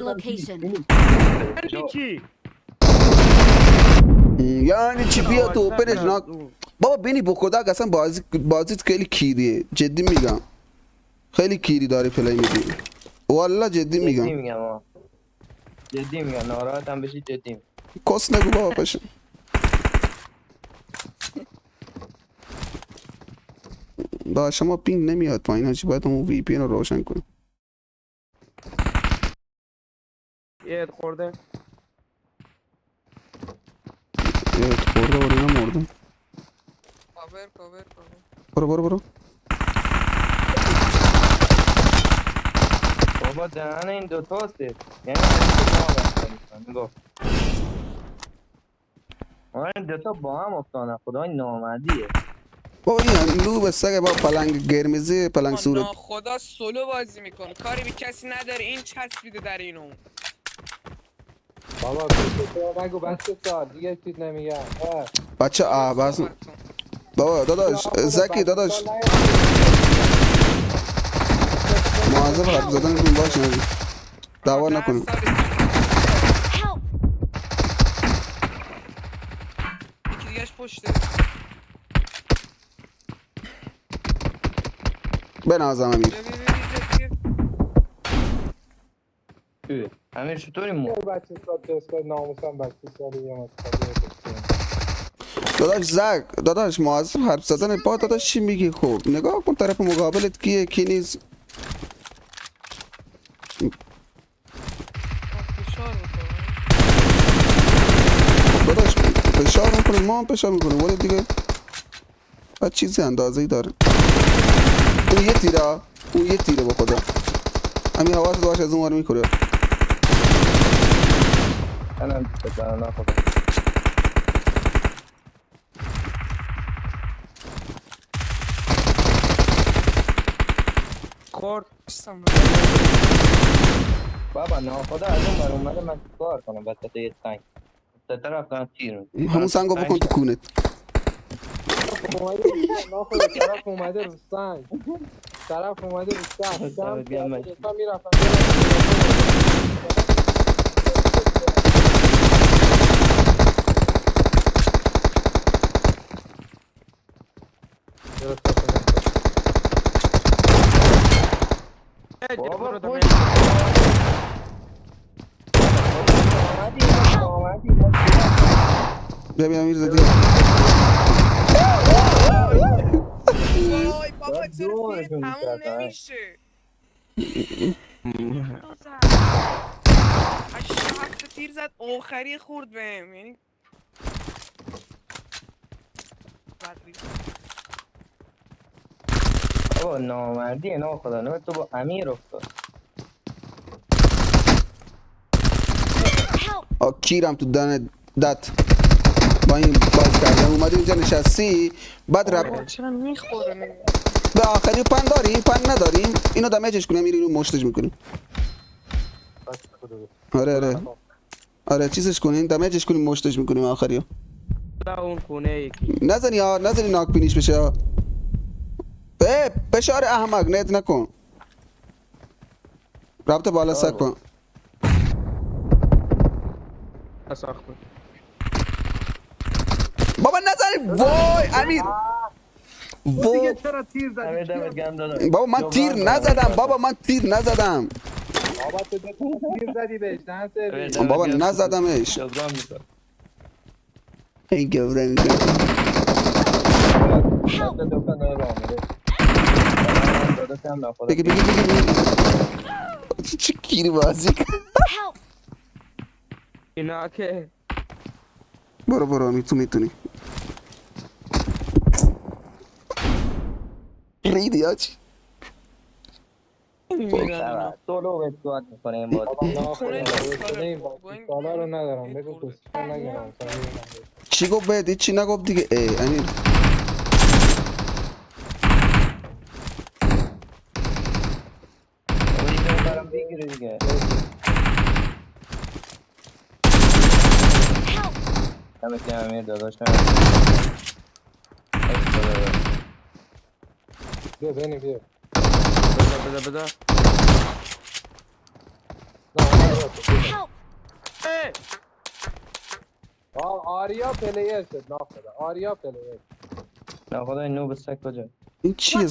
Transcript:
Location. چی؟ یعنی چی بیا تو اوپنش ناک بابا بینی بخدا اصلا بازیت خیلی کیریه جدی میگم خیلی کیری داری پلی میدی والله جدی جدی میگم میگم آه. جدی میگم ناراحتم بشی جدی میگم. کس نگو بابا پشه دا شما پینگ نمیاد پایین هاچی باید همون وی پی رو روشن کنیم یه خورده خورده برو اینا مرده کاور برو بابا دهن این دوتاست یعنی همیشه با هم رفتار میکنن نگاه آه این دوتا با هم افتانه خدای نامردیه بابا این لوب سگ با پلنگ گرمیزی پلنگ صورت خدا سولو بازی میکن کاری به کسی نداره این چسبیده در اینو بابا تو نگو بچه سال دیگه چیز نمیگم بچه درست بس صحبت کن بابا داداش زکی داداش مواظب حرف زدن کن باش نگی دعوا 10 نکنیم سالشه Help! یکی دیگهش پشته بنازم امیر بیا توی امیر چطوری مو بچه سال دستگاه ناموسم بچه سال یه مسئله داداش داداش مواظب حرف زدن با داداش چی میگی خب نگاه کن طرف مقابلت کیه کی نیست فشار بخور داداش فشار میکنه ما هم فشار میکنیم ولی دیگه بعد چیزی اندازه ای داره اون یه تیره با خدا همین حواست باش از اون ور میکنه منم دوست دارم نخدا خورد بابا ناخدا از اون بر اومده من چیکار کنم وسط یه سنگ سه طرف دارم تیر همون سنگو بکن تو کونت اومده ناخدا طرف اومده رو سنگ طرف اومده رو سقف جمع کرده دوتا میرفتن بابا برو پشت نامردی ببین امیر زدی وای بابا داد چرا تیر دورشون تموم میکردن نمیشه 8 تیر زد آخری خورد بهم یعنی بد ریخت. بابا نامردی ناخدا نه تو با امیر افتاد Help! کیرم تو دت با این باز کردن اومدی اینجا نشستی بعد بابا رب چرا میخوره به آخری پن داریم پن نداریم اینو دمیجش کنیم اینو مشتش میکنیم آره چیزش کنیم دمیجش کنیم مشتش میکنیم آخریو اون خونه یکی نزنی ناک پینیش بشه فشار احمق نت نکن رابط بالا سک کن ساخته بابا نزنی وای امیر دیگه وای چرا تیر امیر زدی دمت گرم داداش بابا من تیر نزدم بابا من تیر نزدم بابا تو تیر زدی بهش نه امیر سرویس دمت بابا گرم نزدمش جبران میکنه این گوره میگه دست دکان راه میره داداشم ناخدا بگی چی کیری بازی کن Help! اینا که برو تو میتونی ریدی آجی میرن اینا سولو اسکوات میکنه این بازی بابا تو خونه ناخدا حوصله داره این با این سالا رو یعنی ندارم هد بگو برده کسکر نگم چی گفت بهت چی نگفت دیگه امیر بابا یه جا برام بگیره دیگه دمت گرم امیر داداشم عشق داداش بیا بینی بیا بده نه اومد راست Help! آریا پلیر شد ناخدا آریا پلیر ناخدا این نوب سگ کجا این چیه